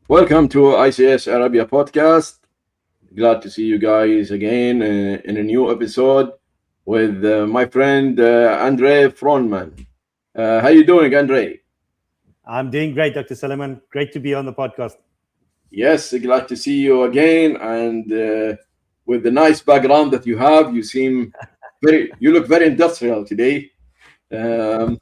Welcome to ICS Arabia podcast. Glad to see you guys again in a new episode with my friend Andre Froneman. How you doing, Andre? I'm doing great, Dr. Suleiman. Great to be on the podcast. Yes, glad to see you again. And with the nice background that you have, you look very industrial today. Um,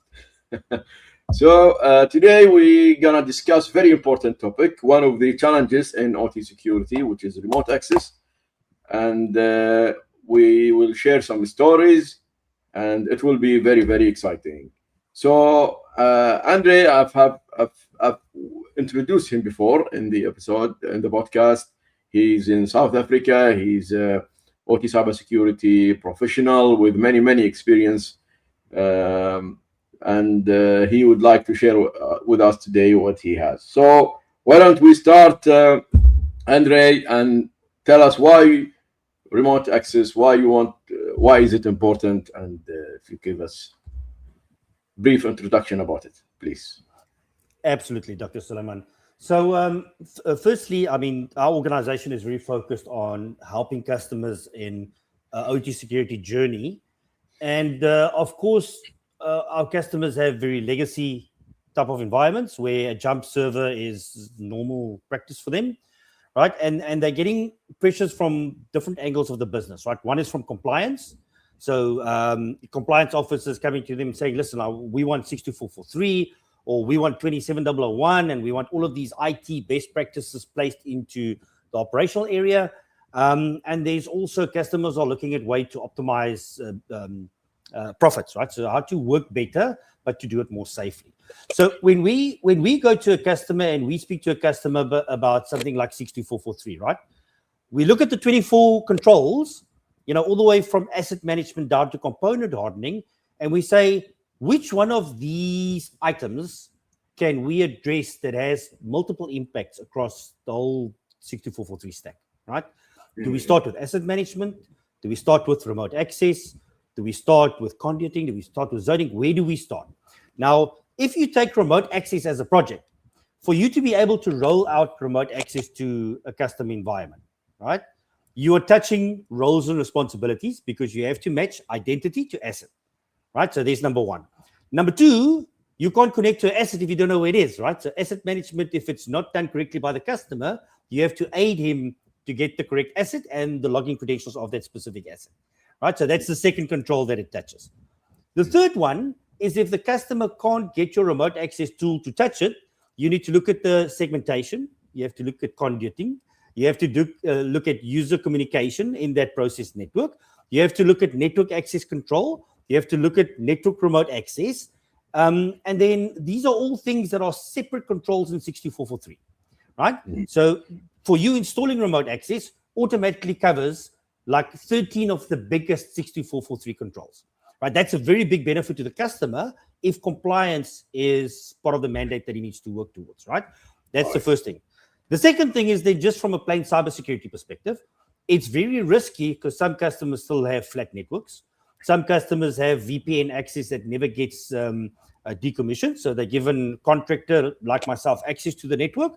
So today we're gonna discuss very important topic, one of the challenges in OT security, which is remote access, and we will share some stories, and it will be very very exciting. So Andre, I've introduced him before in the episode in the podcast. He's in South Africa. He's a OT cybersecurity professional with many experience. And he would like to share with us today what he has. So why don't we start, Andre, and tell us why remote access, why is it important, and if you give us brief introduction about it, please. Absolutely, Dr. Suleiman. So, firstly, I mean, our organization is really focused on helping customers in OT security journey. And of course, our customers have very legacy type of environments where a jump server is normal practice for them, right? And they're getting pressures from different angles of the business, right? One is from compliance. So compliance officers coming to them saying, listen, we want 62443 or we want 27001 and we want all of these IT best practices placed into the operational area. And there's also customers are looking at way to optimize profits, right? So how to work better, but to do it more safely. So when we go to a customer and we speak to a customer about something like 62443, right? We look at the 24 controls, all the way from asset management down to component hardening, and we say, which one of these items can we address that has multiple impacts across the whole 62443 stack, right? Do we start with asset management? Do we start with remote access? Do we start with conduiting? Do we start with zoning? Where do we start? Now, if you take remote access as a project, for you to be able to roll out remote access to a custom environment, right? You are touching roles and responsibilities because you have to match identity to asset, right? So there's number one. Number two, you can't connect to an asset if you don't know where it is, right? So asset management, if it's not done correctly by the customer, you have to aid him to get the correct asset and the login credentials of that specific asset, right? So that's the second control that it touches. The third one is if the customer can't get your remote access tool to touch it, you need to look at the segmentation. You have to look at conduiting. You have to look at user communication in that process network. You have to look at network access control. You have to look at network remote access. And then these are all things that are separate controls in 6443, right? Mm-hmm. So for you, installing remote access automatically covers like 13 of the biggest 6443 controls, right? That's a very big benefit to the customer if compliance is part of the mandate that he needs to work towards, right? That's the first thing. The second thing is that just from a plain cybersecurity perspective, it's very risky because some customers still have flat networks. Some customers have VPN access that never gets decommissioned. So they're given contractor like myself access to the network,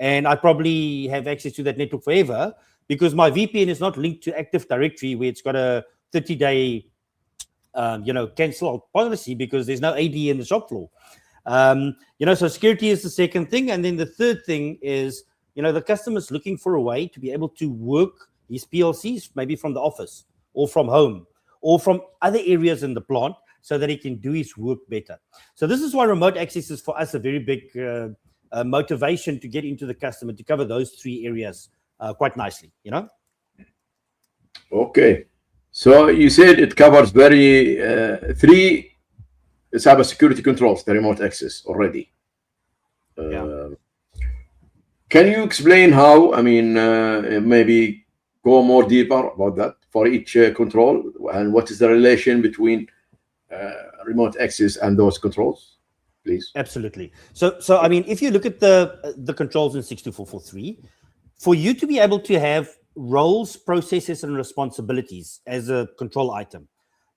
and I probably have access to that network forever because my VPN is not linked to Active Directory where it's got a 30-day cancel out policy because there's no AD in the shop floor. So security is the second thing. And then the third thing is, the customer's looking for a way to be able to work his PLCs, maybe from the office or from home or from other areas in the plant so that he can do his work better. So this is why remote access is for us a very big motivation to get into the customer to cover those three areas quite nicely, Okay. So you said it covers three cybersecurity controls, the remote access already. Can you explain how? I mean, maybe go more deeper about that for each control, and what is the relation between remote access and those controls, please? Absolutely. So I mean, if you look at the controls in 62443, for you to be able to have roles, processes, and responsibilities as a control item,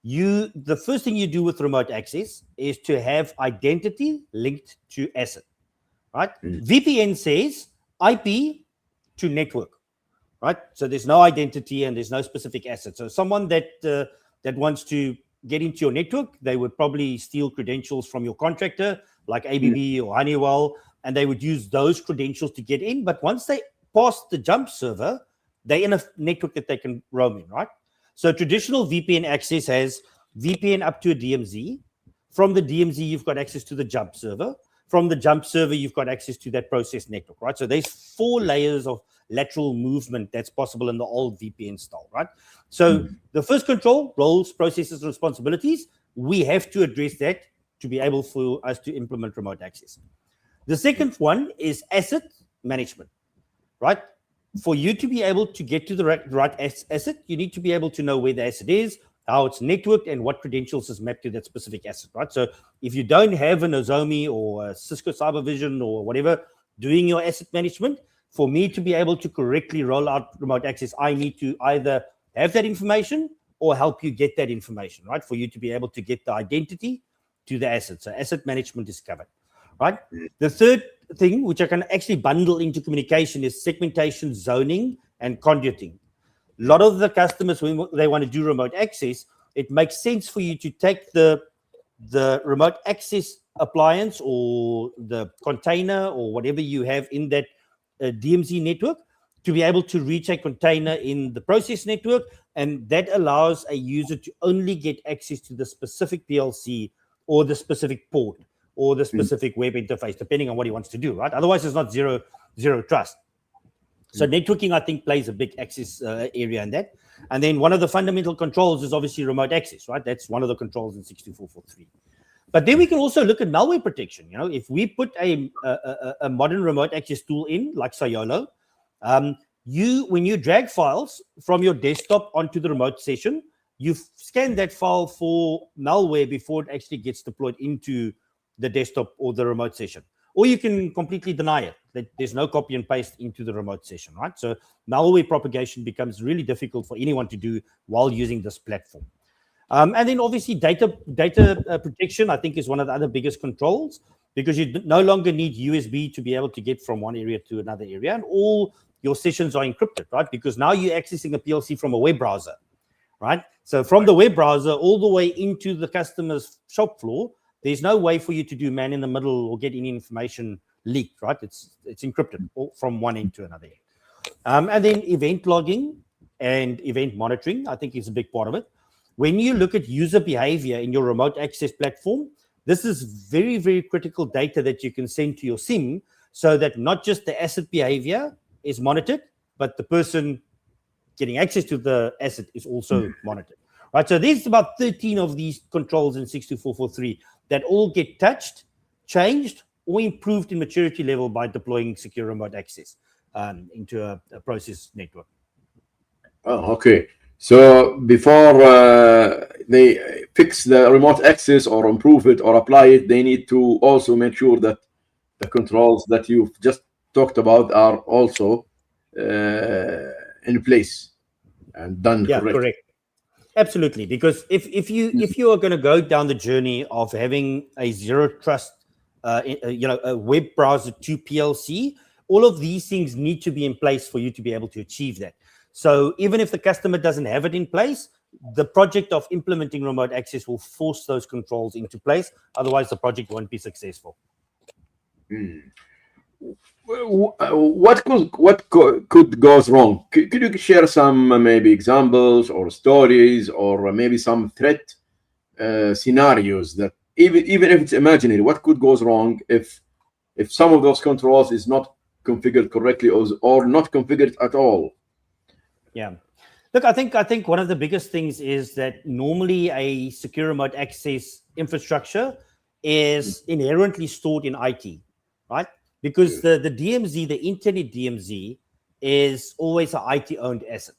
the first thing you do with remote access is to have identity linked to asset, right? VPN says IP to network, right? So there's no identity and there's no specific asset. So someone that wants to get into your network, they would probably steal credentials from your contractor, like ABB or Honeywell, and they would use those credentials to get in. But once they pass the jump server, they're in a network that they can roam in, right? So traditional VPN access has VPN up to a DMZ. From the DMZ, you've got access to the jump server. From the jump server, you've got access to that process network, right? So there's 4 layers of lateral movement that's possible in the old VPN style, right? So the first control, roles, processes, and responsibilities, we have to address that to be able for us to implement remote access. The second one is asset management, right? For you to be able to get to the right asset, you need to be able to know where the asset is, how it's networked, and what credentials is mapped to that specific asset, right? So if you don't have an Nozomi or a Cisco CyberVision or whatever doing your asset management, for me to be able to correctly roll out remote access, I need to either have that information or help you get that information, right? For you to be able to get the identity to the asset. So asset management is covered, right? The third thing, which I can actually bundle into communication, is segmentation, zoning, and conduiting. A lot of the customers, when they want to do remote access, it makes sense for you to take the remote access appliance or the container or whatever you have in that DMZ network to be able to reach a container in the process network, and that allows a user to only get access to the specific PLC or the specific port or the specific web interface, depending on what he wants to do, right? Otherwise, it's not zero trust. So networking, I think, plays a big access area in that. And then one of the fundamental controls is obviously remote access, right? That's one of the controls in 62443. But then we can also look at malware protection. You know, if we put a modern remote access tool in, like Sayolo, when you drag files from your desktop onto the remote session, you scan that file for malware before it actually gets deployed into the desktop or the remote session. Or you can completely deny it, that there's no copy and paste into the remote session, right? So malware propagation becomes really difficult for anyone to do while using this platform. And then obviously data protection, I think, is one of the other biggest controls, because you no longer need USB to be able to get from one area to another area, and all your sessions are encrypted, right? Because now you're accessing a PLC from a web browser, right? So from the web browser all the way into the customer's shop floor, there's no way for you to do man in the middle or get any information leaked, right? It's encrypted from one end to another end. And then event logging and event monitoring, I think, is a big part of it. When you look at user behavior in your remote access platform, this is very, very critical data that you can send to your SIM, so that not just the asset behavior is monitored, but the person getting access to the asset is also monitored. Right, so there's about 13 of these controls in 62443 that all get touched, changed, or improved in maturity level by deploying secure remote access into a process network. Oh, okay. So before they fix the remote access or improve it or apply it, they need to also make sure that the controls that you've just talked about are also in place and done correctly. Correct. Absolutely, because if you are going to go down the journey of having a zero trust, a web browser to PLC, all of these things need to be in place for you to be able to achieve that. So even if the customer doesn't have it in place, the project of implementing remote access will force those controls into place. Otherwise, the project won't be successful. What could go wrong? Could you share some maybe examples or stories, or maybe some threat scenarios that even if it's imaginary, what could go wrong if some of those controls is not configured correctly or not configured at all? Yeah. Look, I think one of the biggest things is that normally a secure remote access infrastructure is inherently stored in IT, right? Because the DMZ, the internet DMZ, is always an IT-owned asset,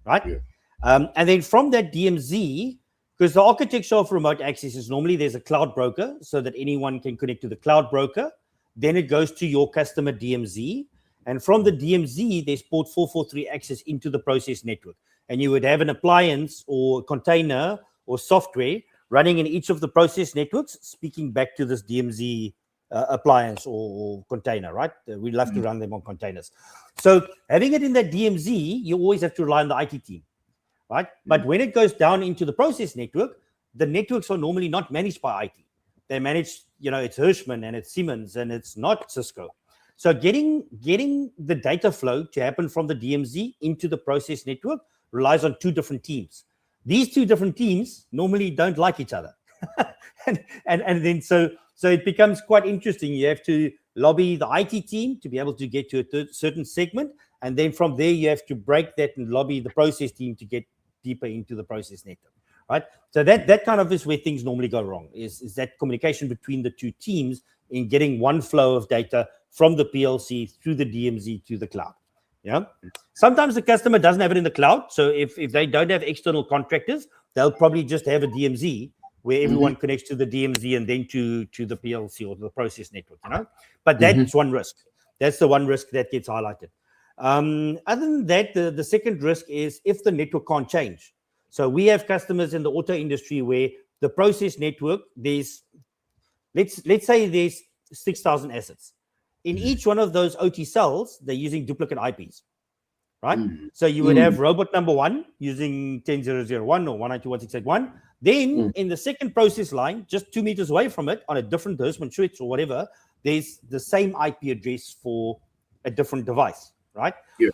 right? Yeah. And then from that DMZ, because the architecture of remote access is normally there's a cloud broker so that anyone can connect to the cloud broker. Then it goes to your customer DMZ. And from the DMZ, there's port 443 access into the process network. And you would have an appliance or container or software running in each of the process networks, speaking back to this DMZ appliance or container, right? We love to run them on containers. So having it in that DMZ, you always have to rely on the IT team, right? But when it goes down into the process network, the networks are normally not managed by IT. They manage, it's Hirschman and it's Siemens and it's not Cisco. So getting the data flow to happen from the DMZ into the process network relies on two different teams. These two different teams normally don't like each other. and then so it becomes quite interesting. You have to lobby the IT team to be able to get to a certain segment. And then from there, you have to break that and lobby the process team to get deeper into the process network, right? So that kind of is where things normally go wrong, is that communication between the two teams in getting one flow of data from the PLC through the DMZ to the cloud. Yeah. Sometimes the customer doesn't have it in the cloud. So if they don't have external contractors, they'll probably just have a DMZ where everyone connects to the DMZ and then to the PLC or the process network, But that's one risk. That's the one risk that gets highlighted. Other than that, the second risk is if the network can't change. So we have customers in the auto industry where the process network, let's say there's 6,000 assets. In each one of those OT cells, they're using duplicate IPs, right? So you would have robot number 1 using 10.0.0.1 or 192.168.1. Then in the second process line, just 2 meters away from it on a different Hirschman switch or whatever, there's the same IP address for a different device, right? Yeah.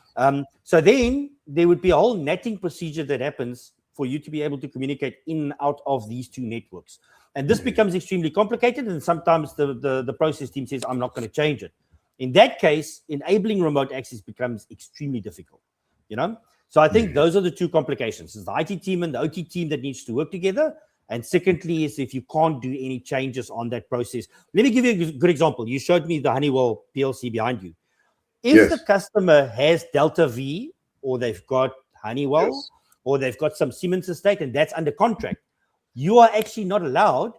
So then there would be a whole netting procedure that happens for you to be able to communicate in and out of these two networks. And this becomes extremely complicated. And sometimes the process team says, I'm not going to change it. In that case, enabling remote access becomes extremely difficult, So I think those are the two complications. It's the IT team and the OT team that needs to work together. And secondly, is if you can't do any changes on that process. Let me give you a good example. You showed me the Honeywell PLC behind you. If the customer has Delta V, or they've got Honeywell, or they've got some Siemens estate, and that's under contract, you are actually not allowed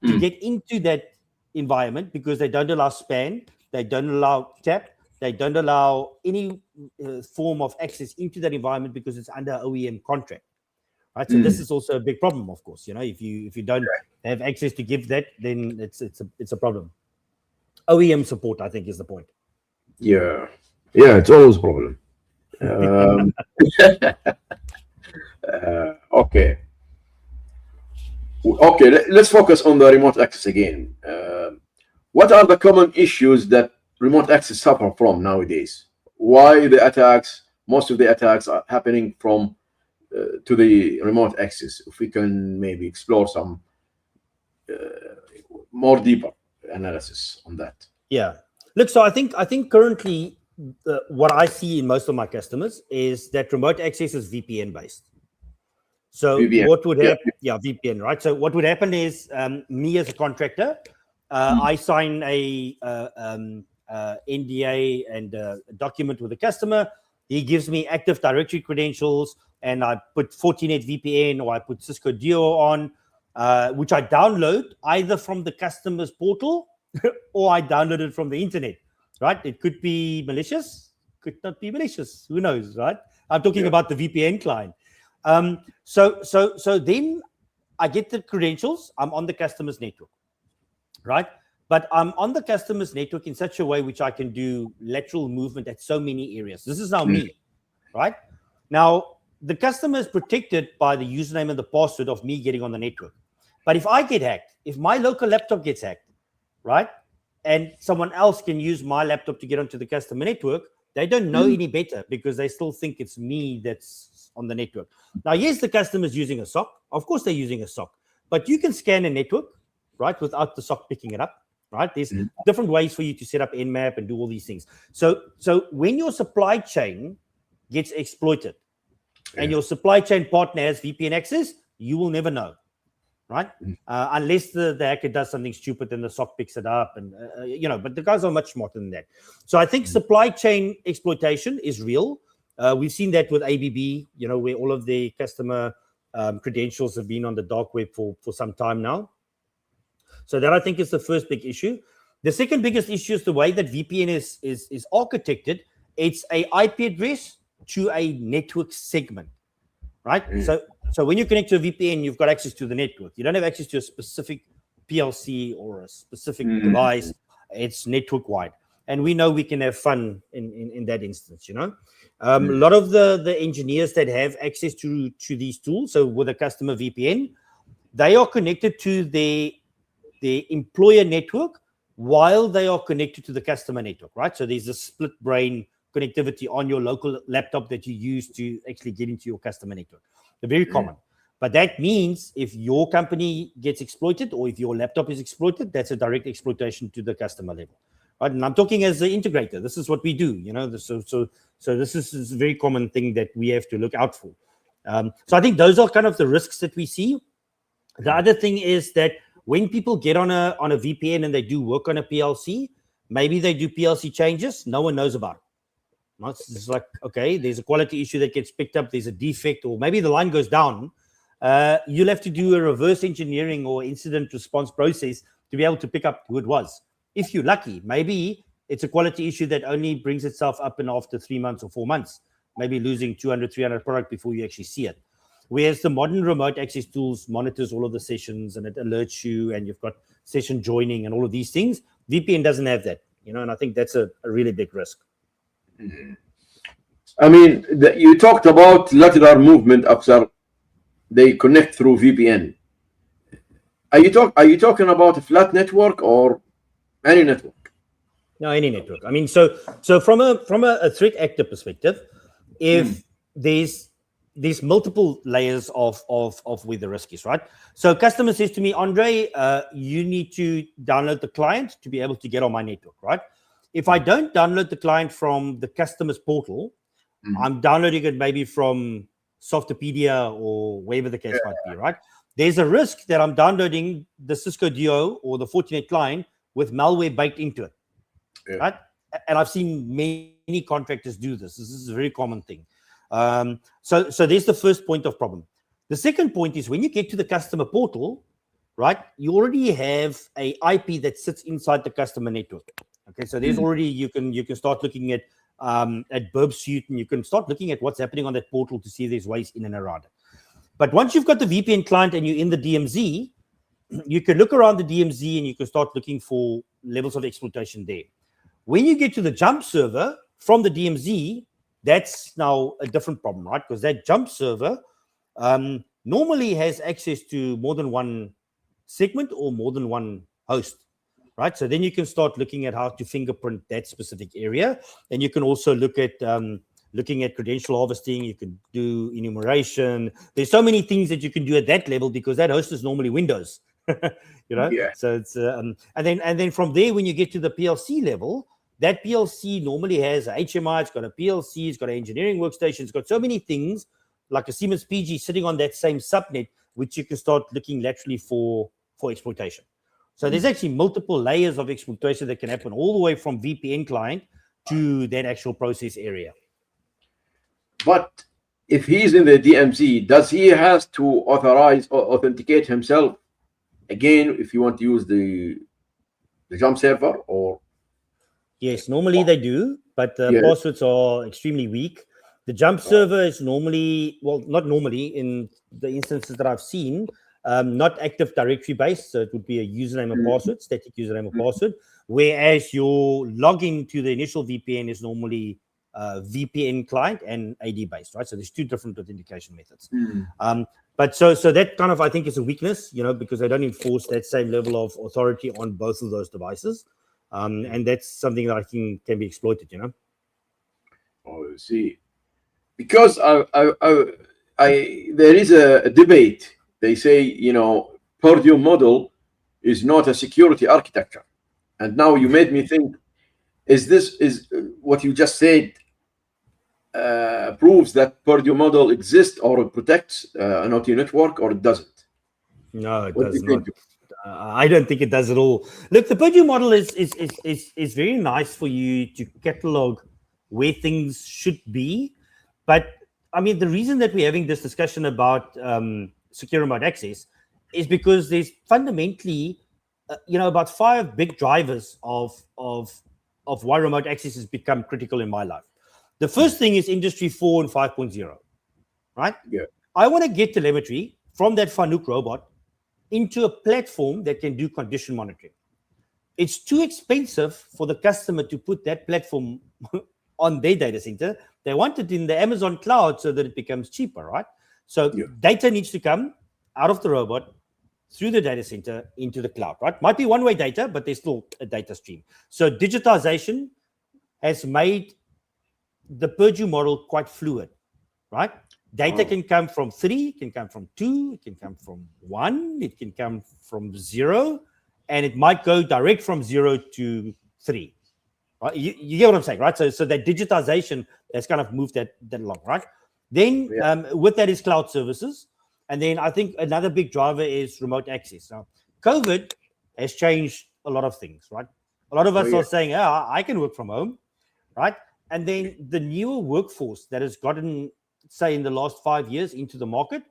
to get into that environment because they don't allow span, they don't allow tap, they don't allow any form of access into that environment because it's under OEM contract, right? So this is also a big problem, of course. If you don't have access to give that, then it's a problem. OEM support, I think, is the point. Yeah, it's always a problem. Okay, let's focus on the remote access again. What are the common issues that remote access suffer from nowadays? Why most of the attacks are happening from to the remote access? If we can maybe explore some more deeper analysis on that. Yeah, look, so I think currently what I see in most of my customers is that remote access is VPN based. So VPN. What would happen? Yeah, VPN, right? So what would happen is me as a contractor, I sign a NDA and a document with the customer. He gives me Active Directory credentials, and I put Fortinet VPN or I put Cisco Duo on, which I download either from the customer's portal or I download it from the internet, right? It could be malicious, could not be malicious. Who knows, right? I'm talking about the VPN client. So then I get the credentials. I'm on the customer's network, right? But I'm on the customer's network in such a way which I can do lateral movement at so many areas. This is now me, right? Now, the customer is protected by the username and the password of me getting on the network. But if I get hacked, if my local laptop gets hacked, right, and someone else can use my laptop to get onto the customer network, they don't know any better because they still think it's me that's on the network. Now, yes, the customer is using a SOC. Of course, they're using a SOC. But you can scan a network, right, without the SOC picking it up. Right? There's different ways for you to set up Nmap and do all these things. So when your supply chain gets exploited and your supply chain partner has VPN access, you will never know, right? Unless the hacker does something stupid and the SOC picks it up, and but the guys are much smarter than that. So I think supply chain exploitation is real. We've seen that with ABB, where all of the customer credentials have been on the dark web for some time now. So that I think is the first big issue. The second biggest issue is the way that VPN is architected. It's a IP address to a network segment, right? So when you connect to a VPN, you've got access to the network. You don't have access to a specific PLC or a specific device It's network wide. And we know we can have fun in that instance, A lot of the engineers that have access to these tools, so with a customer VPN, they are connected to their employer network while they are connected to the customer network, right? So there's a split brain connectivity on your local laptop that you use to actually get into your customer network. They're very common. But that means if your company gets exploited or if your laptop is exploited, that's a direct exploitation to the customer level. Right? And I'm talking as the integrator. This is what we do, So this is a very common thing that we have to look out for. So I think those are kind of the risks that we see. The other thing is that when people get on a VPN and they do work on a PLC, maybe they do PLC changes, no one knows about it. It's like, okay, there's a quality issue that gets picked up, there's a defect, or maybe the line goes down. You'll have to do a reverse engineering or incident response process to be able to pick up who it was. If you're lucky, maybe it's a quality issue that only brings itself up and after 3 months or 4 months, maybe losing 200, 300 product before you actually see it. Whereas the modern remote access tools monitors all of the sessions and it alerts you and you've got session joining and all of these things. VPN doesn't have that, and I think that's a really big risk. I mean, you talked about lateral movement after they connect through VPN. Are you talking about a flat network or any network? No, any network. I mean, so from a threat actor perspective, if there's multiple layers of where the risk is, right? So customer says to me, Andre, you need to download the client to be able to get on my network, right? If I don't download the client from the customer's portal, I'm downloading it maybe from Softopedia or wherever the case might be, right? There's a risk that I'm downloading the Cisco DO or the Fortinet client with malware baked into it, right? And I've seen many contractors do this. This is a very common thing. So there's the first point of problem. The second point is when you get to the customer portal, right, you already have a IP that sits inside the customer network. Okay, so there's already you can start looking at Burp Suite and you can start looking at what's happening on that portal to see if there's ways in and around it. But once you've got the VPN client and you're in the DMZ, you can look around the DMZ and you can start looking for levels of exploitation there. When you get to the jump server from the DMZ, that's now a different problem, right? Because that jump server normally has access to more than one segment or more than one host, right? So then you can start looking at how to fingerprint that specific area. And you can also look at looking at credential harvesting. You can do enumeration. There's so many things that you can do at that level because that host is normally Windows, Yeah. So it's and then from there, when you get to the PLC level, that PLC normally has a HMI, it's got a PLC, it's got an engineering workstation, it's got so many things like a Siemens PG sitting on that same subnet, which you can start looking laterally for exploitation. So there's actually multiple layers of exploitation that can happen all the way from VPN client to that actual process area. But if he's in the DMZ, does he have to authorize or authenticate himself again if you want to use the jump server or? Yes, normally they do, but the passwords are extremely weak. The jump server is normally, well, not normally in the instances that I've seen, not Active Directory based. So it would be a username and password, static username and password. Whereas your login to the initial VPN is normally VPN client and AD based, right? So there's two different authentication methods. But so that kind of, I think, is a weakness, because they don't enforce that same level of authority on both of those devices. And that's something that I think can be exploited, Oh, I see. Because there is a debate. They say, Purdue model is not a security architecture. And now you made me think, is what you just said proves that Purdue model exists or protects an OT network, or it doesn't? No, it does not. I don't think it does at all. Look, the Purdue model is very nice for you to catalog where things should be. But I mean, the reason that we're having this discussion about secure remote access is because there's fundamentally, about 5 big drivers of why remote access has become critical in my life. The first thing is Industry 4 and 5.0, right? Yeah. I want to get telemetry from that Fanuc robot into a platform that can do condition monitoring. it's too expensive for the customer to put that platform on their data center. They want it in the Amazon cloud so that it becomes cheaper, right? So data needs to come out of the robot through the data center into the cloud, right? Might be one-way data, but there's still a data stream. So digitization has made the Purdue model quite fluid, right? Data can come from 3, it can come from 2, it can come from 1, it can come from 0, and it might go direct from 0 to 3. Right? You get what I'm saying, right? So that digitization has kind of moved that along, right? Then with that is cloud services. And then I think another big driver is remote access. Now, COVID has changed a lot of things, right? A lot of us are saying, I can work from home, right? And then the newer workforce that has gotten, say, in the last 5 years into the market,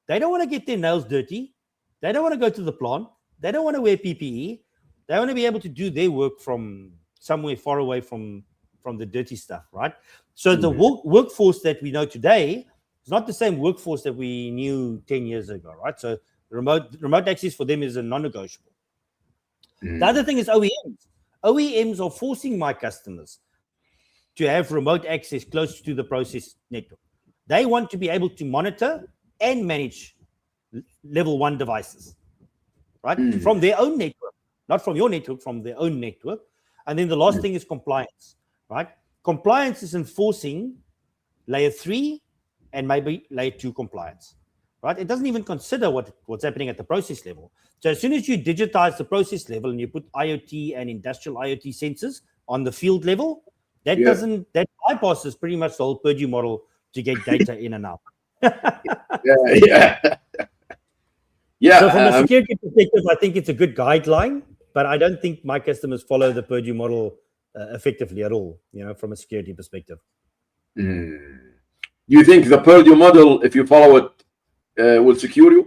they don't want to get their nails dirty. They don't want to go to the plant. They don't want to wear PPE. They want to be able to do their work from somewhere far away from the dirty stuff, right? So the workforce that we know today is not the same workforce that we knew 10 years ago, right? So remote access for them is a non-negotiable. The other thing is OEMs. OEMs are forcing my customers to have remote access close to the process network. They want to be able to monitor and manage level 1 devices, right? From their own network, not from your network, from their own network. And then the last thing is compliance, right? Compliance is enforcing layer 3 and maybe layer 2 compliance, right? It doesn't even consider what's happening at the process level. So as soon as you digitize the process level and you put IoT and industrial IoT sensors on the field level, that bypasses pretty much the whole Purdue model to get data in and out. So from a security perspective, I think it's a good guideline, but I don't think my customers follow the Purdue model effectively at all, from a security perspective. Do you think the Purdue model, if you follow it, will secure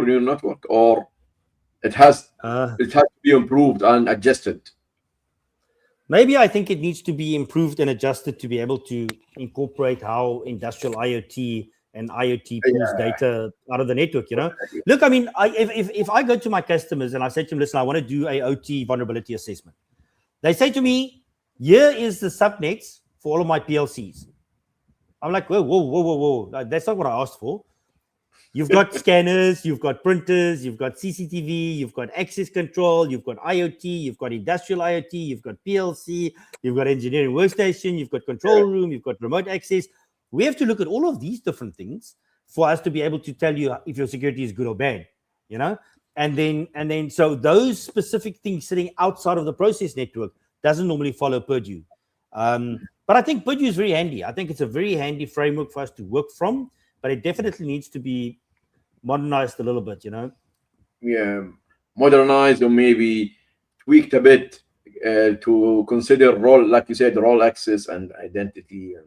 your network, or it has to be improved and adjusted? Maybe I think it needs to be improved and adjusted to be able to incorporate how industrial IoT and IoT pulls data out of the network, Look, I mean, if I go to my customers and I say to them, listen, I want to do a OT vulnerability assessment. They say to me, here is the subnets for all of my PLCs. I'm like, whoa. That's not what I asked for. You've got scanners, you've got printers, you've got CCTV, you've got access control, you've got IoT, you've got industrial IoT, you've got PLC, you've got engineering workstation, you've got control room, you've got remote access. We have to look at all of these different things for us to be able to tell you if your security is good or bad, And then so those specific things sitting outside of the process network doesn't normally follow Purdue. But I think Purdue is very handy. I think it's a very handy framework for us to work from, but it definitely needs to be modernized a little bit, Yeah, modernized or maybe tweaked a bit to consider role, like you said, role access and identity, and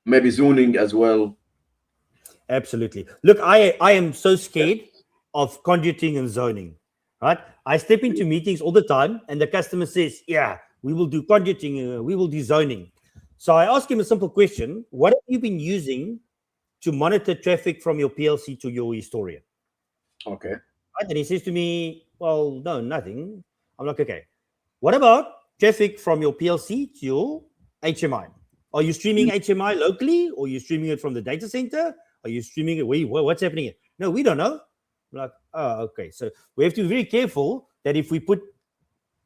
maybe zoning as well. Absolutely. Look, I am so scared of conduiting and zoning, right? I step into meetings all the time and the customer says, yeah, we will do conduiting, we will do zoning. So I ask him a simple question. What have you been using to monitor traffic from your PLC to your historian? Okay. Right? And he says to me, well, no, nothing. I'm like, okay. What about traffic from your PLC to your HMI? Are you streaming HMI locally, or are you streaming it from the data center? Are you streaming it? What's happening here? No, we don't know. I'm like, oh, okay. So we have to be very careful that if we put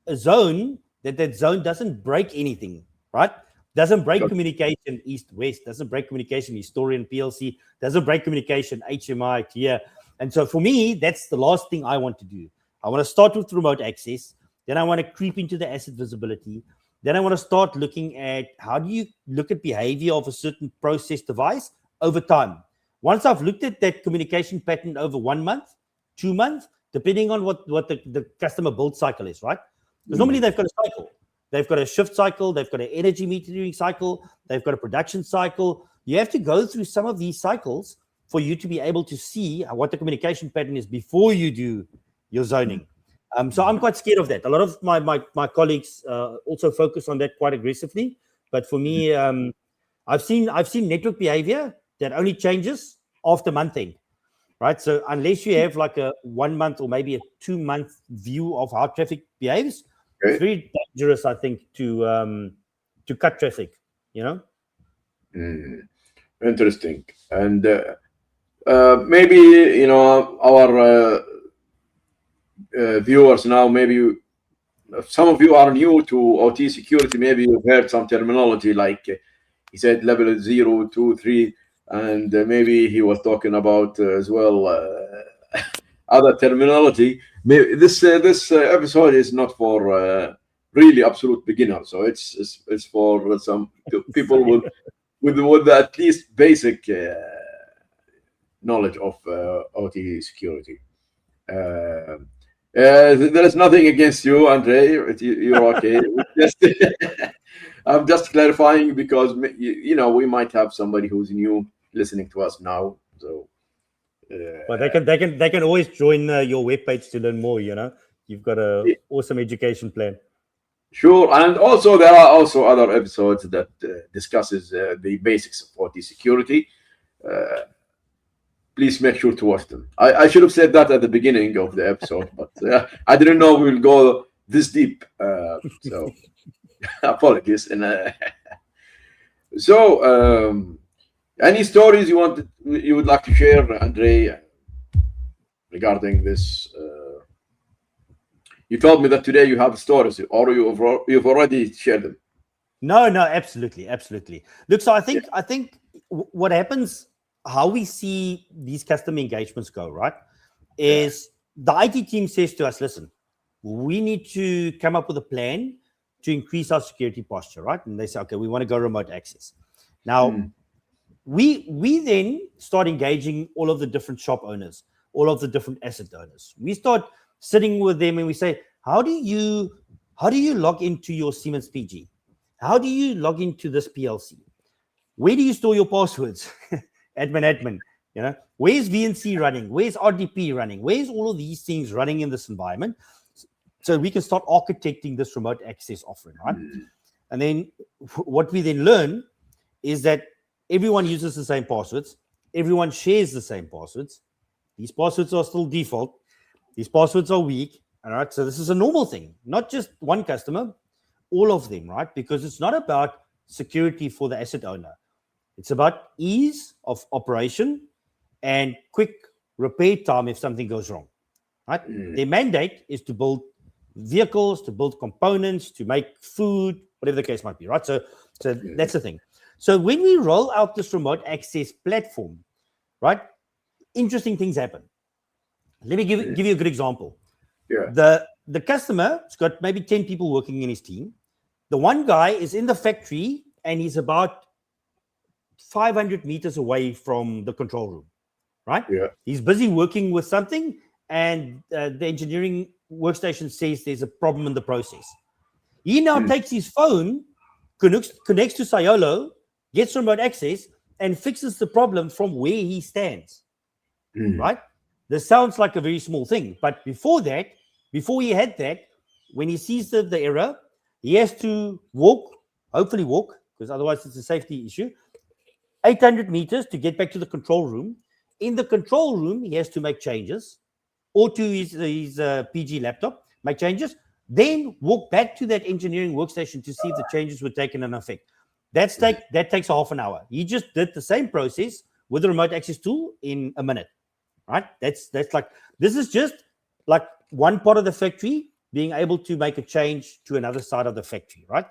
a zone, that zone doesn't break anything, right? Doesn't break communication east-west, doesn't break communication historian PLC, doesn't break communication HMI here. And so for me, that's the last thing I want to do. I want to start with remote access. Then I want to creep into the asset visibility. Then I want to start looking at how do you look at behavior of a certain process device over time. Once I've looked at that communication pattern over 1 month, 2 months, depending on what the customer build cycle is, right? Because normally they've got a cycle. They've got a shift cycle. They've got an energy metering cycle. They've got a production cycle. You have to go through some of these cycles for you to be able to see what the communication pattern is before you do your zoning. So I'm quite scared of that. A lot of my colleagues also focus on that quite aggressively. But for me, I've seen network behavior that only changes after month end. right? So unless you have like a 1 month or maybe a 2 month view of how traffic behaves, it's very dangerous, I think, to cut traffic. Interesting. And maybe our viewers now, maybe some of you are new to OT security. Maybe you've heard some terminology like he said level 0, 2, 3, and maybe he was talking about as well other terminology. Maybe this episode is not for really absolute beginners, so it's for some people with at least basic knowledge of OT security. There is nothing against you, Andre. You're okay. I'm just clarifying because we might have somebody who's new listening to us now. So, but they can always join your webpage to learn more. You've got an awesome education plan. Sure, and also there are also other episodes that discusses the basics of OT security. Please make sure to watch them. I should have said that at the beginning of the episode, but I didn't know we will go this deep. So apologies. And so, any stories you would like to share, Andre, regarding this? You told me that today you have stories, or you've already shared them. No, absolutely. Look, so I think what happens, how we see these customer engagements go, right, is the IT team says to us, listen, we need to come up with a plan to increase our security posture, right? And they say, okay, we want to go remote access. Now, we then start engaging all of the different shop owners, all of the different asset owners. We start sitting with them and we say, how do you log into your Siemens PG? How do you log into this PLC? Where do you store your passwords? admin, where's VNC running? Where's RDP running? Where's all of these things running in this environment? So we can start architecting this remote access offering, right? And then what we then learn is that everyone uses the same passwords. Everyone shares the same passwords. These passwords are still default. These passwords are weak. All right. So this is a normal thing, not just one customer, all of them, right? Because it's not about security for the asset owner. It's about ease of operation and quick repair time if something goes wrong, right? Their mandate is to build vehicles, to build components, to make food, whatever the case might be, right? So that's the thing. So when we roll out this remote access platform, right, interesting things happen. Let me give you a good example. Yeah. The customer has got maybe 10 people working in his team. The one guy is in the factory and he's about 500 meters away from the control room, right? Yeah. He's busy working with something and the engineering workstation says there's a problem in the process. He now takes his phone, connects to Siolo, gets remote access, and fixes the problem from where he stands, right? This sounds like a very small thing, but before he had that, when he sees the error, he has to hopefully walk, because otherwise it's a safety issue, 800 meters to get back to the control room. In the control room, he has to make changes, or to his PG laptop, make changes, then walk back to that engineering workstation to see if the changes were taken in effect. That takes half an hour. He just did the same process with the remote access tool in a minute, right? That's like, this is just like one part of the factory being able to make a change to another side of the factory, right?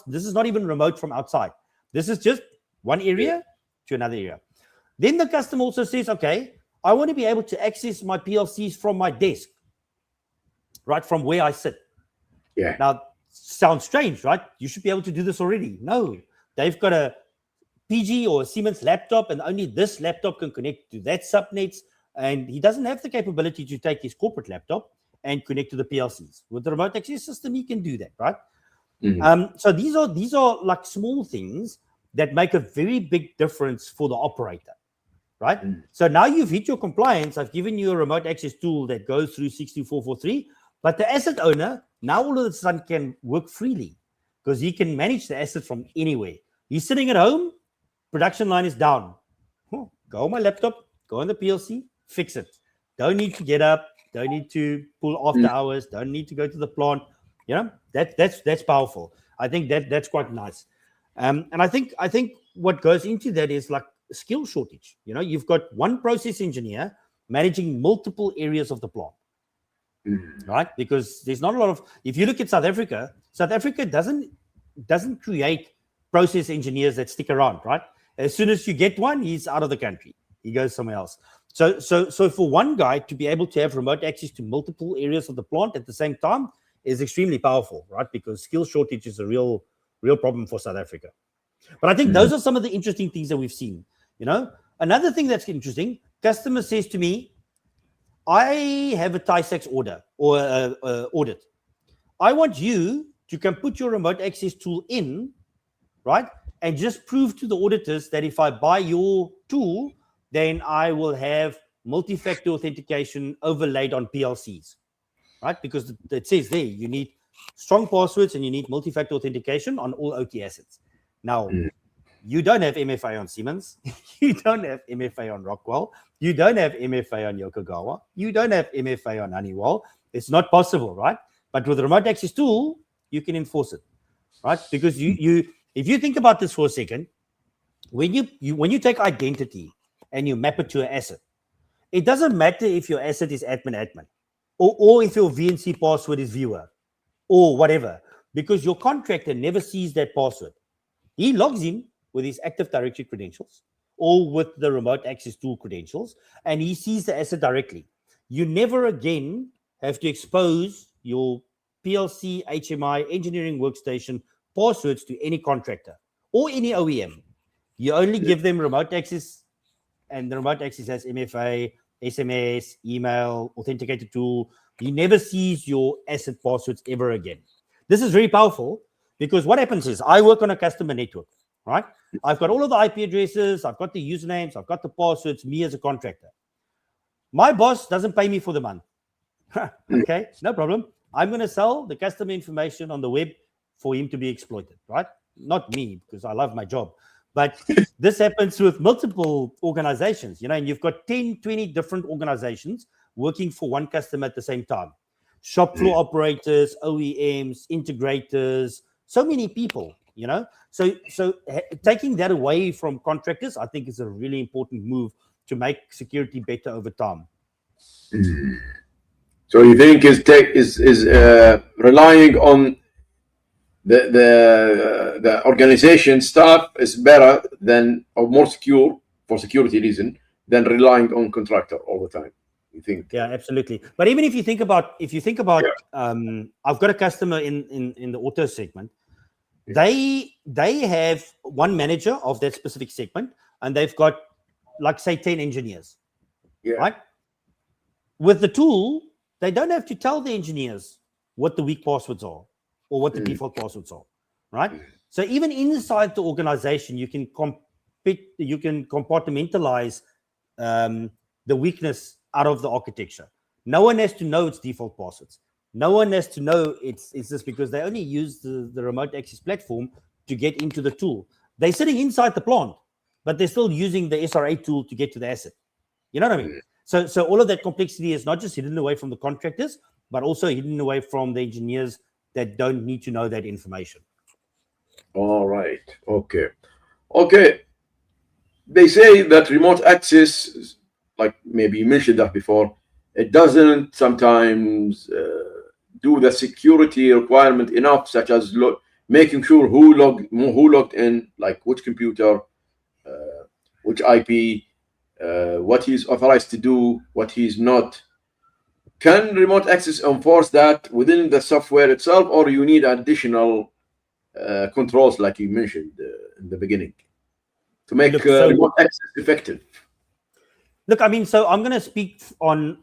This is not even remote from outside. This is just one area to another area. Then the customer also says, okay, I want to be able to access my PLCs from my desk, right, from where I sit. Yeah. Now, sounds strange, right? You should be able to do this already. No, they've got a PG or a Siemens laptop, and only this laptop can connect to that subnets. And he doesn't have the capability to take his corporate laptop and connect to the PLCs. With the remote access system, he can do that, right? So these are like small things that make a very big difference for the operator, right? So now you've hit your compliance. I've given you a remote access tool that goes through 62443, but the asset owner now all of a sudden can work freely because he can manage the asset from anywhere. He's sitting at home, production line is down. Go on my laptop, go on the PLC, fix it. Don't need to get up. Don't need to pull after hours. Don't need to go to the plant. That's powerful. I think that's quite nice. And I think what goes into that is like skill shortage. You've got one process engineer managing multiple areas of the plant, right? Because there's not a lot of. If you look at South Africa doesn't create process engineers that stick around, right? As soon as you get one, he's out of the country. He goes somewhere else. So for one guy to be able to have remote access to multiple areas of the plant at the same time is extremely powerful, right? Because skill shortage is a real problem for South Africa. But I think those are some of the interesting things that we've seen. Another thing that's interesting, customer says to me, I have a TISAX order or audit. I want you to can put your remote access tool in, right? And just prove to the auditors that if I buy your tool, then I will have multi-factor authentication overlaid on PLCs, right? Because it says there, you need strong passwords and you need multi-factor authentication on all OT assets. Now, you don't have MFA on Siemens. You don't have MFA on Rockwell. You don't have MFA on Yokogawa. You don't have MFA on Honeywell. It's not possible, right? But with the remote access tool, you can enforce it, right? Because if you think about this for a second, when you take identity and you map it to an asset, it doesn't matter if your asset is admin, or if your VNC password is viewer, or whatever, because your contractor never sees that password. He logs in with his Active Directory credentials or with the remote access tool credentials, and he sees the asset directly. You never again have to expose your PLC, HMI, engineering workstation passwords to any contractor or any OEM. You only give them remote access, and the remote access has MFA, SMS, email, authenticated tool. He never sees your asset passwords ever again. This is very powerful because what happens is I work on a customer network, right? I've got all of the IP addresses, I've got the usernames, I've got the passwords, me as a contractor. My boss doesn't pay me for the month. Okay, no problem. I'm going to sell the customer information on the web for him to be exploited, right? Not me, because I love my job. But this happens with multiple organizations, and you've got 10, 20 different organizations working for one customer at the same time. Shop floor operators, OEMs, integrators, so many people, So taking that away from contractors, I think is a really important move to make security better over time. So you think is relying on the organization staff is better than, or more secure for security reason than relying on contractor all the time, you think? Yeah, absolutely. But even if you think about I've got a customer in the auto segment. They have one manager of that specific segment, and they've got, like, say, 10 engineers. Right? With the tool, they don't have to tell the engineers what the weak passwords are or what the default passwords are, right? So even inside the organization, you can compartmentalize the weakness out of the architecture. No one has to know its default passwords. No one has to know it's just because they only use the remote access platform to get into the tool. They're sitting inside the plant, but they're still using the SRA tool to get to the asset. You know what I mean? So all of that complexity is not just hidden away from the contractors, but also hidden away from the engineers that don't need to know that information. All right. Okay. They say that remote access, like maybe you mentioned that before, it doesn't sometimes do the security requirement enough, such as making sure who logged in, like which computer, which IP, what he's authorized to do, what he's not. Can remote access enforce that within the software itself, or you need additional controls, like you mentioned in the beginning, to make remote access effective? Look, I mean, so I'm going to speak on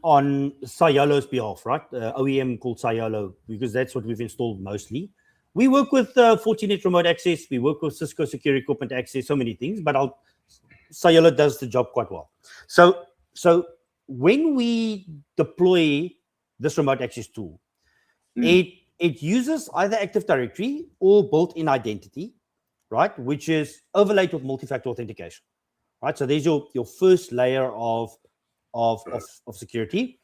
Sayolo's behalf, right? OEM called Sayolo, because that's what we've installed mostly. We work with Fortinet Remote Access. We work with Cisco Secure Equipment Access, so many things, but Sayolo does the job quite well. So when we deploy this remote access tool, it uses either Active Directory or built-in identity, right? Which is overlaid with multi-factor authentication. right? So there's your first layer of security.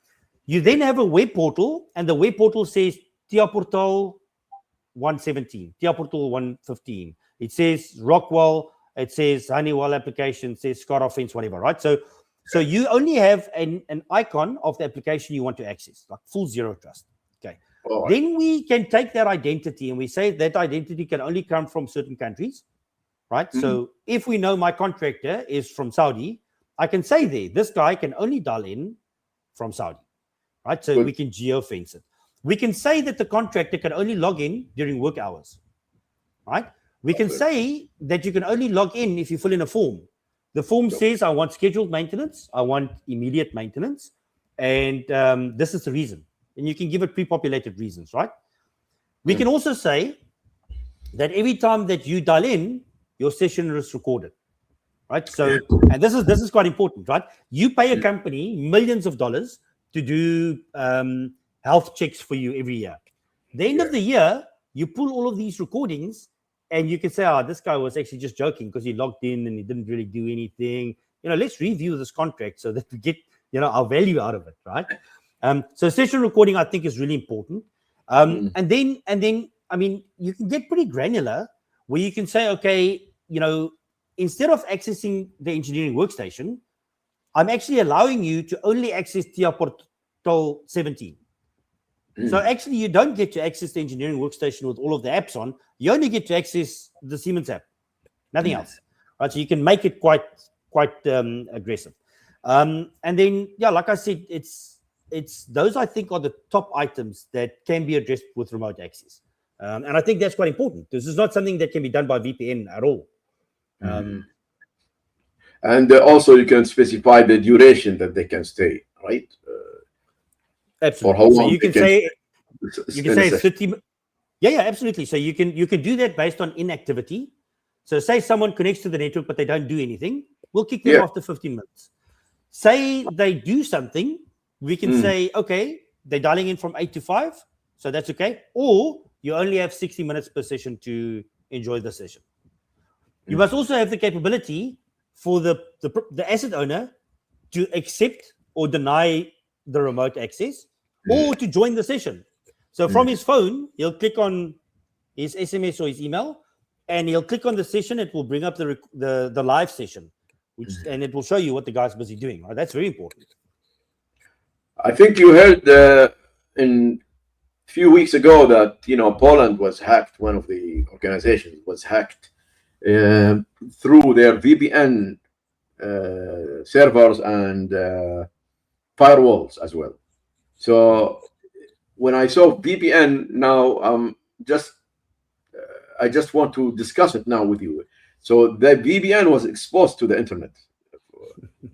You then have a web portal, and the web portal says TIA Portal 117, TIA Portal 115. It says Rockwell, it says Honeywell application, it says Scott Offense, whatever, right? So you only have an icon of the application you want to access, like full zero trust. Okay. Right. Then we can take that identity and we say that identity can only come from certain countries, right? Mm-hmm. So if we know my contractor is from Saudi, I can say there, this guy can only dial in from Saudi, right? So we can geofence it. We can say that the contractor can only log in during work hours, right? We can say that you can only log in if you fill in a form. The form says, I want scheduled maintenance, I want immediate maintenance, and this is the reason. And you can give it pre-populated reasons, right? We can also say that every time that you dial in, your session is recorded, right? So, and this is quite important, right? You pay a company millions of dollars to do health checks for you every year. The end of the year, you pull all of these recordings and you can say, this guy was actually just joking because he logged in and he didn't really do anything. Let's review this contract so that we get, our value out of it, right? So session recording, I think, is really important. And then, I mean, you can get pretty granular where you can say, okay, instead of accessing the engineering workstation, I'm actually allowing you to only access TIA Portal 17. So actually, you don't get to access the engineering workstation with all of the apps on. You only get to access the Siemens app, nothing else. Right? So you can make it quite aggressive. And then, like I said, it's those, I think, are the top items that can be addressed with remote access. And I think that's quite important. This is not something that can be done by VPN at all. And also, you can specify the duration that they can stay, right? Absolutely. For how long so you can say 30. Yeah, absolutely. So you can do that based on inactivity. So say someone connects to the network but they don't do anything, we'll kick them after 15 minutes. Say they do something, we can say, okay, they're dialing in from 8 to 5, so that's okay. Or you only have 60 minutes per session to enjoy the session. You must also have the capability for the asset owner to accept or deny the remote access or to join the session. So from his phone, he'll click on his SMS or his email, and he'll click on the session. It will bring up the live session, and it will show you what the guy's busy doing. Right? That's very important. I think you heard in a few weeks ago that Poland was hacked. One of the organizations was hacked through their VPN servers and firewalls as well. So when I saw VPN now, I just want to discuss it now with you. So the VPN was exposed to the internet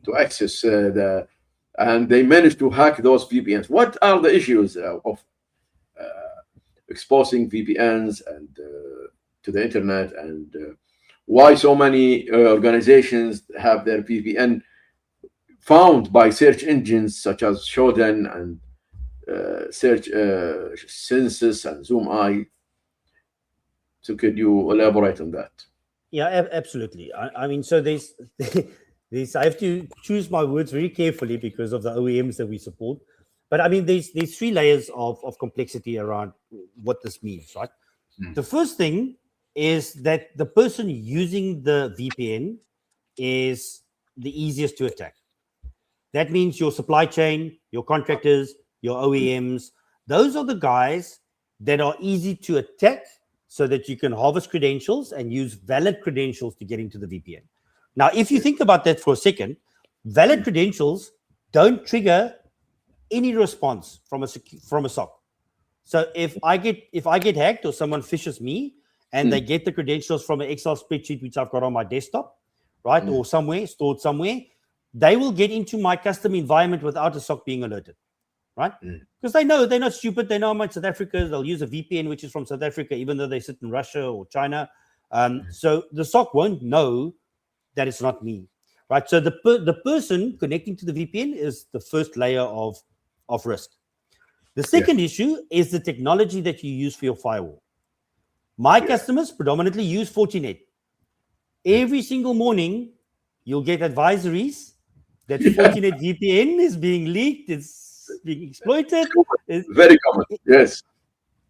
to access and they managed to hack those VPNs. What are the issues of exposing VPNs and to the internet, and why so many organizations have their VPN found by search engines such as Shodan and Search Census and ZoomEye? So could you elaborate on that? Yeah, absolutely. I mean, so there's I have to choose my words very carefully because of the OEMs that we support. But I mean, there's 3 layers of complexity around what this means, right? The first thing is that the person using the VPN is the easiest to attack. That means your supply chain, your contractors, your OEMs. Those are the guys that are easy to attack so that you can harvest credentials and use valid credentials to get into the VPN. Now, if you think about that for a second, valid credentials don't trigger any response from a SOC. So if I get hacked or someone phishes me and they get the credentials from an Excel spreadsheet which I've got on my desktop, right, or stored somewhere, they will get into my custom environment without a SOC being alerted, right? Because they know they're not stupid. They know I'm in South Africa. They'll use a VPN which is from South Africa, even though they sit in Russia or China. So the SOC won't know that it's not me, right? So the person connecting to the VPN is the first layer of risk. The second issue is the technology that you use for your firewall. My customers predominantly use Fortinet. Every single morning, you'll get advisories that Fortinet VPN is being leaked, it's being exploited. Very common, yes.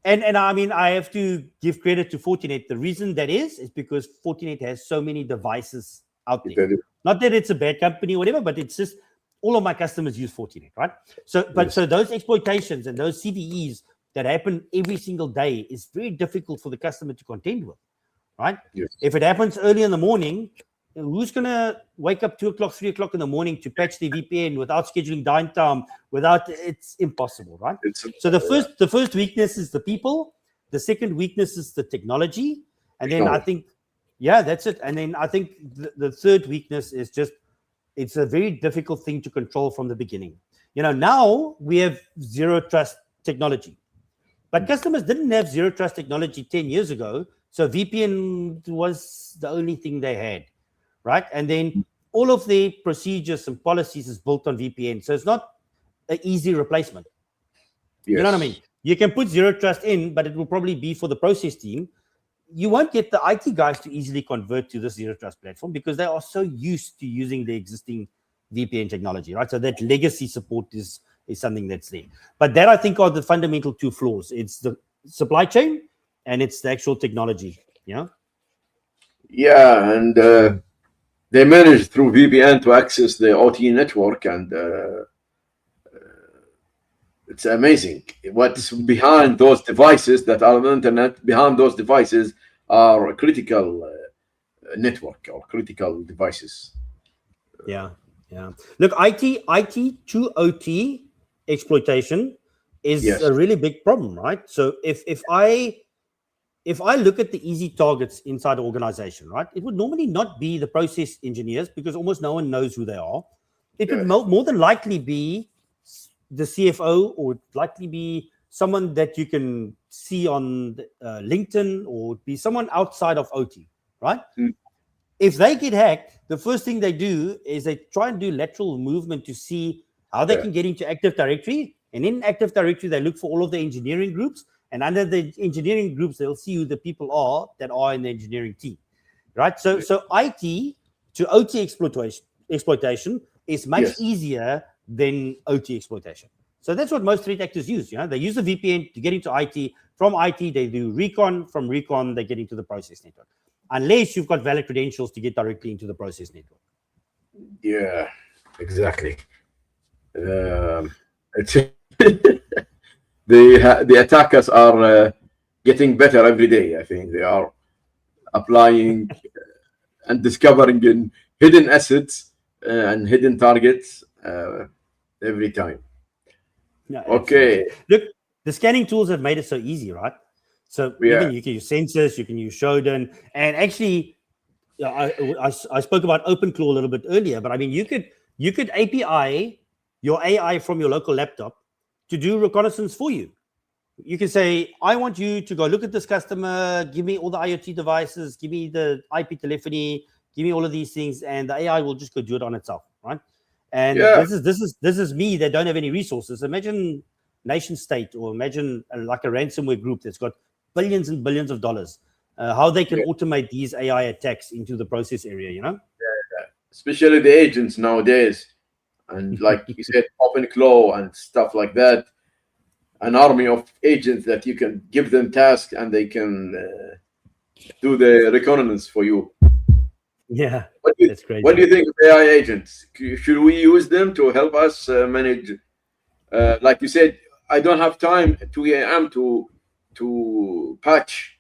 And I mean, I have to give credit to Fortinet. The reason that is because Fortinet has so many devices out there. Not that it's a bad company or whatever, but it's just all of my customers use Fortinet, right? So, but so those exploitations and those CVEs that happen every single day is very difficult for the customer to contend with, right? Yes. If it happens early in the morning, who's going to wake up 2 o'clock, 3 o'clock in the morning to patch the VPN without scheduling downtime? It's impossible, right? So the first weakness is the people. The second weakness is the technology. And then I think, yeah, that's it. And then I think the third weakness is just, it's a very difficult thing to control from the beginning. You know, now we have zero trust technology, but customers didn't have zero trust technology 10 years ago. So VPN was the only thing they had, right? And then all of their procedures and policies is built on VPN. So it's not an easy replacement. Yes. You know what I mean? You can put zero trust in, but it will probably be for the process team. You won't get the IT guys to easily convert to the zero trust platform because they are so used to using the existing VPN technology, right? So that legacy support is something that's there. But that I think are the fundamental two flaws. It's the supply chain and it's the actual technology, you know? Yeah, and they managed through VPN to access the OT network, and it's amazing what's behind those devices that are on the internet. Behind those devices are a critical network or critical devices. Yeah. Look, IT to OT exploitation is a really big problem, right? So if I look at the easy targets inside the organization, right, it would normally not be the process engineers because almost no one knows who they are. It would more than likely be the CFO, or likely be someone that you can see on LinkedIn, or be someone outside of OT, right? If they get hacked, the first thing they do is they try and do lateral movement to see how they can get into Active Directory. And in Active Directory, they look for all of the engineering groups. And under the engineering groups, they'll see who the people are that are in the engineering team, right? So IT to OT exploitation is much easier than OT exploitation. So that's what most threat actors use. You know, they use the VPN to get into IT. From IT, they do recon. From recon, they get into the process network. Unless you've got valid credentials to get directly into the process network. Yeah, exactly. It's the attackers are getting better every day. I think they are applying and discovering hidden assets and hidden targets every time. Yeah, okay. Look, the scanning tools have made it so easy, right? So even you can use sensors, you can use Shodan, and actually, I spoke about OpenClaw a little bit earlier, but I mean, you could API your AI from your local laptop to do reconnaissance for you. You can say, I want you to go look at this customer, give me all the IoT devices, give me the IP telephony, give me all of these things, and the AI will just go do it on itself, right? And this is me that don't have any resources. Imagine nation state, or imagine like a ransomware group that's got billions and billions of dollars, how they can automate these AI attacks into the process area, you know? Especially the agents nowadays. And like you said, OpenClaw and stuff like that, an army of agents that you can give them tasks and they can do the reconnaissance for you. Yeah, that's crazy. What do you think of AI agents? Should we use them to help us manage? Like you said, I don't have time at 2 a.m. to patch.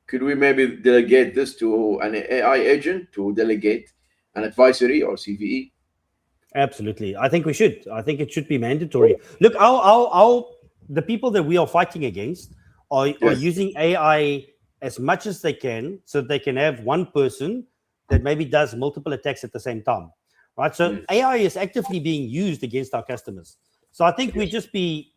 Could we maybe delegate this to an AI agent to delegate an advisory or CVE? Absolutely. I think we should. I think it should be mandatory. Look, the people that we are fighting against are using AI as much as they can, so they can have one person that maybe does multiple attacks at the same time, right? So AI is actively being used against our customers. So I think we just be,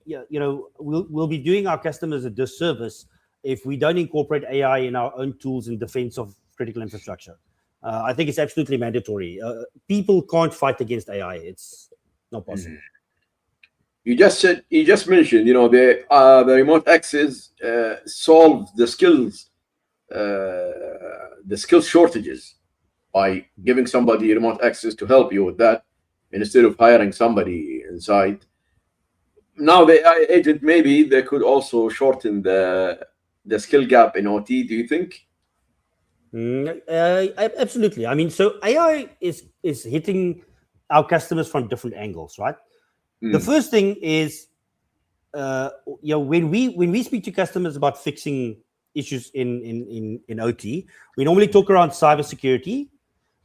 we'll be doing our customers a disservice if we don't incorporate AI in our own tools in defense of critical infrastructure. I think it's absolutely mandatory. People can't fight against AI. It's not possible. You just mentioned, the remote access solved the skills shortages. by giving somebody remote access to help you with that instead of hiring somebody inside. Now the AI agent, maybe they could also shorten the skill gap in OT. Do you think? Absolutely. I mean, so AI is hitting our customers from different angles, right? The first thing is, when we speak to customers about fixing issues in OT, we normally talk around cybersecurity,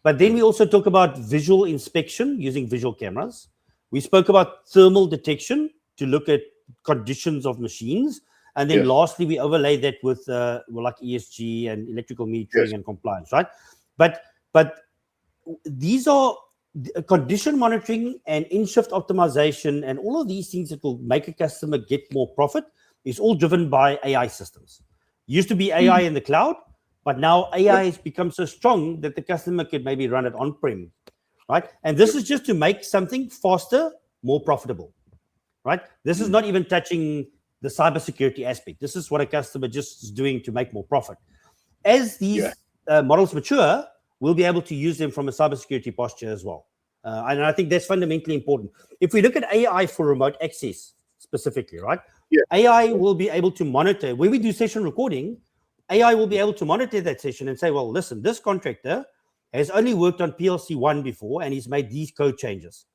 but then we also talk about visual inspection using visual cameras. We spoke about thermal detection to look at conditions of machines. And then lastly, we overlay that with like ESG and electrical metering and compliance, right? But these are condition monitoring and in-shift optimization and all of these things that will make a customer get more profit is all driven by AI systems. Used to be AI in the cloud, but now AI has become so strong that the customer could maybe run it on-prem, right? And this is just to make something faster, more profitable, right? This is not even touching the cybersecurity aspect. This is what a customer just is doing to make more profit. As these models mature, we'll be able to use them from a cybersecurity posture as well. And I think that's fundamentally important. If we look at AI for remote access specifically, right? AI will be able to monitor. When we do session recording, AI will be able to monitor that session and say, well, listen, this contractor has only worked on PLC 1 before, and he's made these code changes.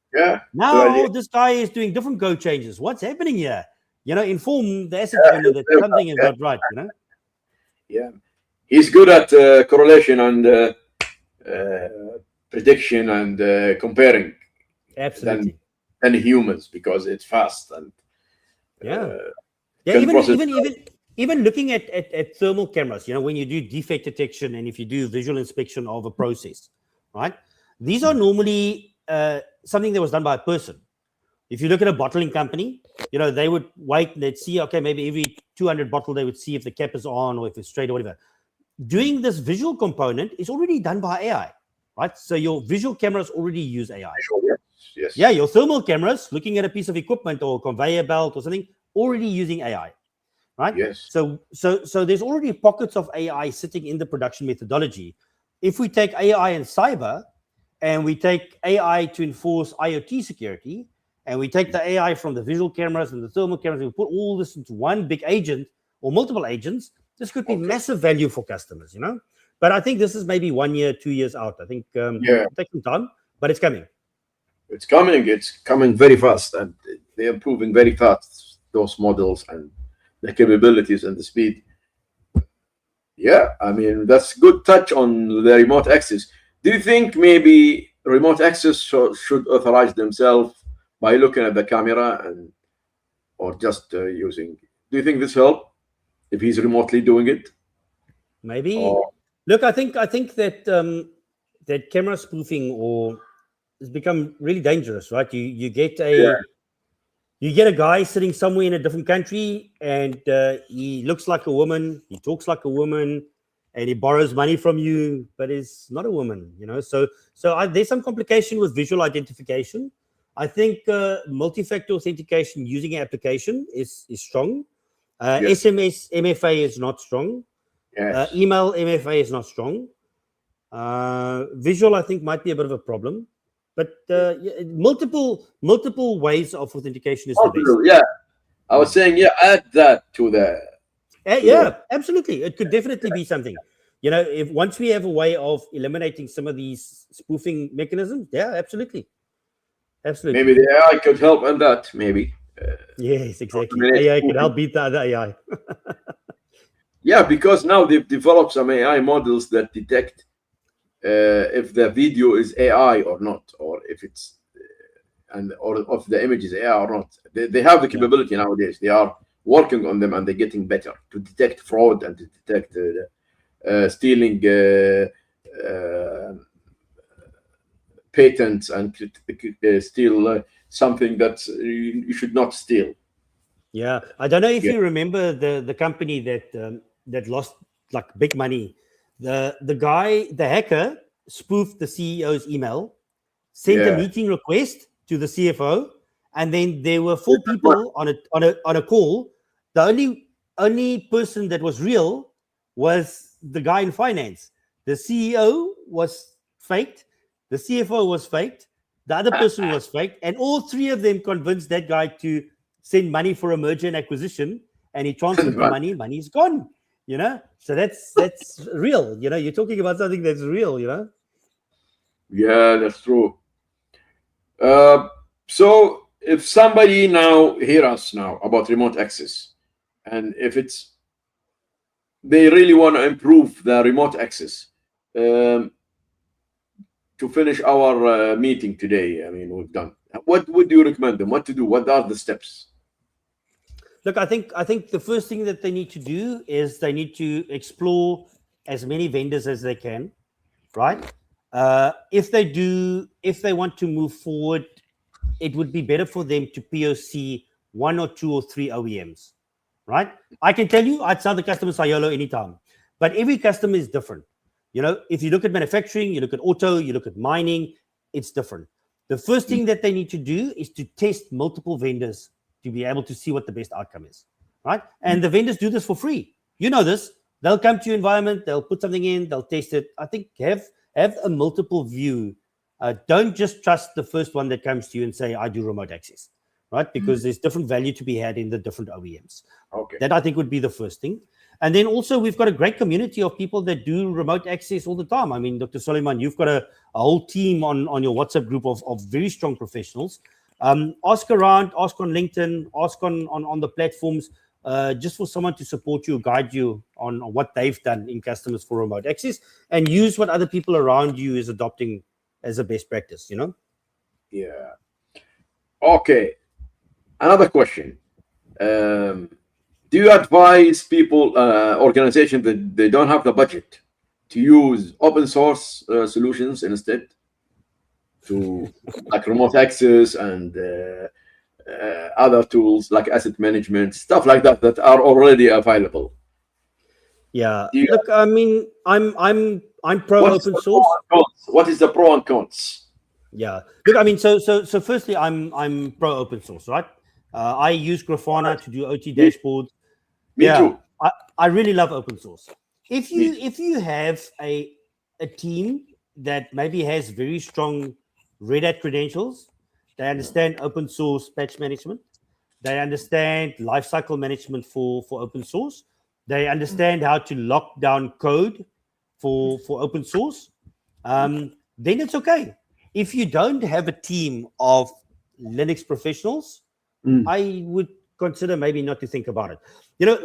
Now this guy is doing different code changes. What's happening here? Inform the asset owner that something is not right, He's good at correlation and prediction and comparing. Absolutely. Than humans, because it's fast and even looking at thermal cameras, when you do defect detection and if you do visual inspection of a process, right? These are normally something that was done by a person. If you look at a bottling company, they would wait and they'd see, okay, maybe every 200 bottle, they would see if the cap is on or if it's straight or whatever. Doing this visual component is already done by AI, right? So your visual cameras already use AI. Yes. Yeah, your thermal cameras, looking at a piece of equipment or a conveyor belt or something, already using AI, right? Yes. So there's already pockets of AI sitting in the production methodology. If we take AI and cyber, and we take AI to enforce IoT security, and we take the AI from the visual cameras and the thermal cameras, and we put all this into one big agent or multiple agents, this could be massive value for customers, But I think this is maybe 1 year, 2 years out. I think it'll take some time, but it's coming. It's coming very fast, and they're improving very fast, those models and the capabilities and the speed. I mean, that's good touch on the remote access. Do you think maybe remote access should authorize themselves by looking at the camera or just using? Do you think this help if he's remotely doing it? Maybe. Look, I think that that camera spoofing has become really dangerous, right? You get a guy sitting somewhere in a different country, and he looks like a woman, he talks like a woman, and he borrows money from you, but is not a woman, So there's some complication with visual identification. I think multi-factor authentication using an application is strong. SMS MFA is not strong. Email MFA is not strong. Visual, I think, might be a bit of a problem. But multiple ways of authentication is the best. Yeah, I was saying, add that to the. Absolutely. It could definitely be something. If once we have a way of eliminating some of these spoofing mechanisms, absolutely. Maybe the AI could help on that. Maybe. Yes, exactly. AI could help beat the other AI. Because now they've developed some AI models that detect if the video is AI or not, or if it's or if the image is AI or not. They have the capability nowadays. They are working on them, and they're getting better to detect fraud and to detect stealing patents and steal something that you should not steal. I don't know if you remember the company that lost like big money. The hacker spoofed the CEO's email, sent a meeting request to the CFO, and then there were 4 people on a call. The only person that was real was the guy in finance. The CEO was faked, the CFO was faked, the other person was faked, and all three of them convinced that guy to send money for a merger and acquisition, and he transferred the money. Money's gone. So that's real. You're talking about something that's real. Yeah, that's true. So if somebody now hear us now about remote access, and if they really want to improve the remote access, to finish our meeting today, I mean, we've done. What would you recommend them? What to do? What are the steps? Look, I think the first thing that they need to do is they need to explore as many vendors as they can, right? If they want to move forward, it would be better for them to POC 1 or 2 or 3 OEMs, right? I can tell you, I'd sell the customer Sayolo anytime, but every customer is different. If you look at manufacturing, you look at auto, you look at mining, it's different. The first thing that they need to do is to test multiple vendors to be able to see what the best outcome is, right? And the vendors do this for free. You know this. They'll come to your environment, they'll put something in, they'll test it. I think have a multiple view. Don't just trust the first one that comes to you and say, I do remote access, right? Because there's different value to be had in the different OEMs. Okay. That I think would be the first thing. And then also we've got a great community of people that do remote access all the time. I mean, Dr. Suleiman, you've got a whole team on your WhatsApp group of very strong professionals. Ask around, ask on LinkedIn, ask on the platforms, just for someone to support you, guide you on what they've done in customers for remote access, and use what other people around you is adopting as a best practice, Yeah. Okay. Another question. Do you advise people, organizations that they don't have the budget to use open source solutions instead, to like remote access and other tools like asset management, stuff like that are already available? Yeah. Look, I mean, I'm pro open source. What is the pro and cons? Yeah. Look, I mean, so firstly, I'm pro open source, right? I use Grafana to do OT dashboards. Me too. I really love open source. If you have a team that maybe has very strong Red Hat credentials, they understand open source patch management, they understand lifecycle management for open source, they understand how to lock down code for open source, then it's okay. If you don't have a team of Linux professionals, I would consider maybe not to think about it.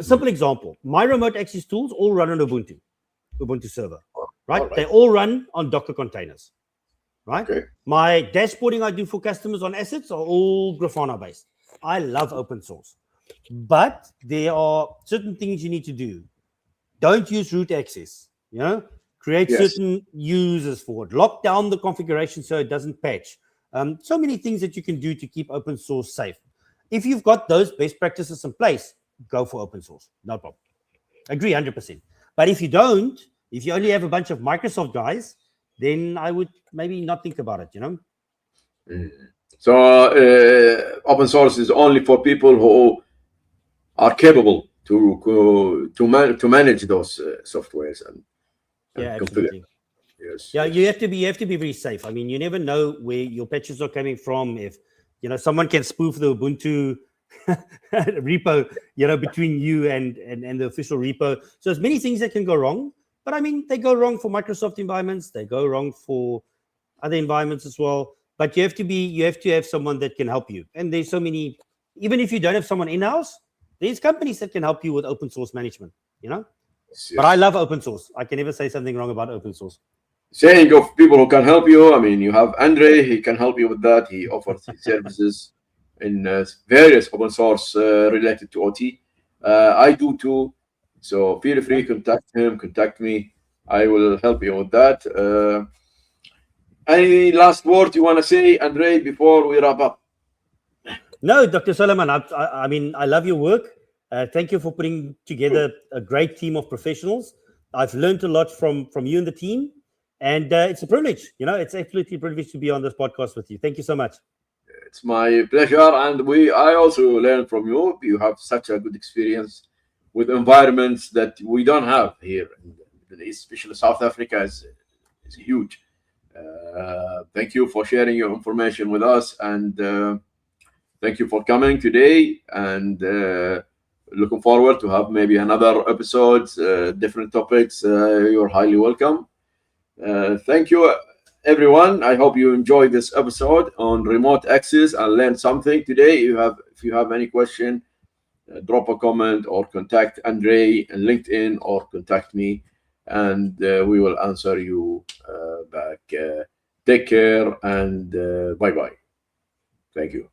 Simple example, my remote access tools all run on Ubuntu server, right? All right. They all run on Docker containers, right? Okay. My dashboarding I do for customers on assets are all Grafana based. I love open source, but there are certain things you need to do. Don't use root access, create certain users for it, lock down the configuration so it doesn't patch. So many things that you can do to keep open source safe. If you've got those best practices in place, go for open source. No problem. Agree 100%. But if you don't, if you only have a bunch of Microsoft guys, then I would maybe not think about it, So open source is only for people who are capable to manage those softwares and absolutely. Yes. Yeah, you have to be very safe. I mean, you never know where your patches are coming from. If someone can spoof the Ubuntu repo, between you and the official repo. So there's many things that can go wrong. But I mean, they go wrong for Microsoft environments. They go wrong for other environments as well. But you have to have someone that can help you. And there's so many. Even if you don't have someone in-house, there's companies that can help you with open source management. Yes. But I love open source. I can never say something wrong about open source. Saying of people who can help you, I mean, you have Andre, he can help you with that. He offers his services in various open source related to OT. I do too. So feel free, contact him, contact me. I will help you with that. Any last word you want to say, Andre, before we wrap up? No, Dr. Suleiman, I mean, I love your work. Thank you for putting together a great team of professionals. I've learned a lot from you and the team. And it's a privilege, it's absolutely a privilege to be on this podcast with you. Thank you so much. It's my pleasure. And I also learned from you. You have such a good experience with environments that we don't have here. Especially South Africa is huge. Thank you for sharing your information with us, and thank you for coming today. And looking forward to have maybe another episodes, different topics. You're highly welcome. Thank you, everyone. I hope you enjoyed this episode on remote access and learned something today. If you have any question, drop a comment or contact Andre on LinkedIn or contact me, and we will answer you back. Take care and bye-bye. Thank you.